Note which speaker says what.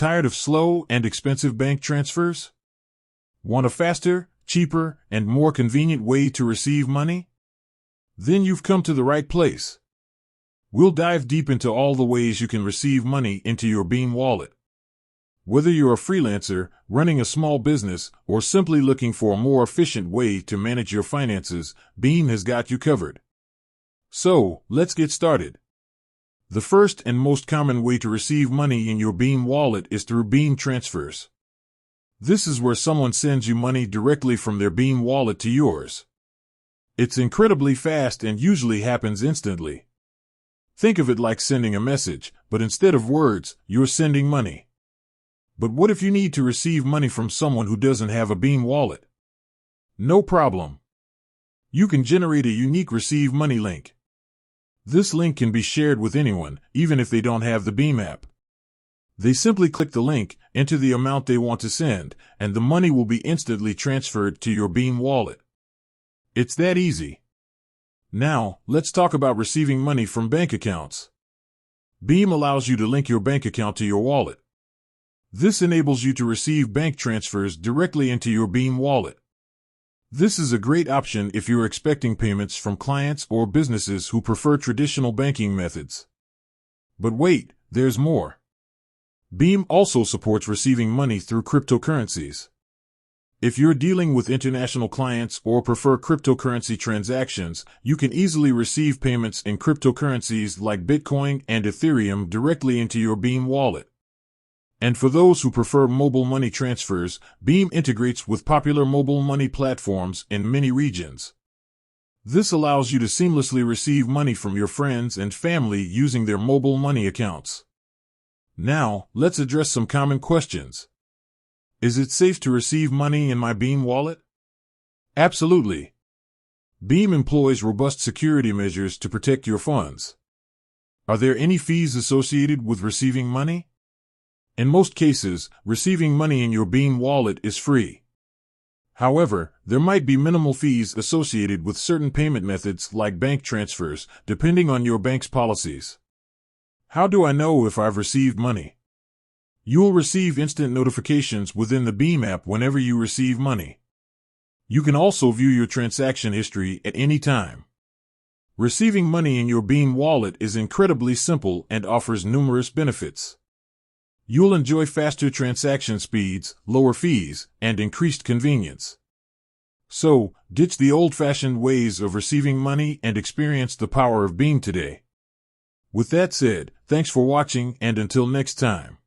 Speaker 1: Tired of slow and expensive bank transfers? Want a faster, cheaper, and more convenient way to receive money? Then you've come to the right place. We'll dive deep into all the ways you can receive money into your Beam wallet. Whether you're a freelancer, running a small business, or simply looking for a more efficient way to manage your finances, Beam has got you covered. So, let's get started. The first and most common way to receive money in your Beam wallet is through Beam transfers. This is where someone sends you money directly from their Beam wallet to yours. It's incredibly fast and usually happens instantly. Think of it like sending a message, but instead of words, you're sending money. But what if you need to receive money from someone who doesn't have a Beam wallet? No problem. You can generate a unique Receive Money link. This link can be shared with anyone, even if they don't have the Beam app. They simply click the link, enter the amount they want to send, and the money will be instantly transferred to your Beam wallet. It's that easy. Now, let's talk about receiving money from bank accounts. Beam allows you to link your bank account to your wallet. This enables you to receive bank transfers directly into your Beam wallet. This is a great option if you're expecting payments from clients or businesses who prefer traditional banking methods. But wait, there's more. Beam also supports receiving money through cryptocurrencies. If you're dealing with international clients or prefer cryptocurrency transactions, you can easily receive payments in cryptocurrencies like Bitcoin and Ethereum directly into your Beam wallet. And for those who prefer mobile money transfers, Beam integrates with popular mobile money platforms in many regions. This allows you to seamlessly receive money from your friends and family using their mobile money accounts. Now, let's address some common questions. Is it safe to receive money in my Beam wallet? Absolutely. Beam employs robust security measures to protect your funds. Are there any fees associated with receiving money? In most cases, receiving money in your Beam wallet is free. However, there might be minimal fees associated with certain payment methods like bank transfers, depending on your bank's policies. How do I know if I've received money? You will receive instant notifications within the Beam app whenever you receive money. You can also view your transaction history at any time. Receiving money in your Beam wallet is incredibly simple and offers numerous benefits. You'll enjoy faster transaction speeds, lower fees, and increased convenience. So, ditch the old-fashioned ways of receiving money and experience the power of Beam today. With that said, thanks for watching, and until next time.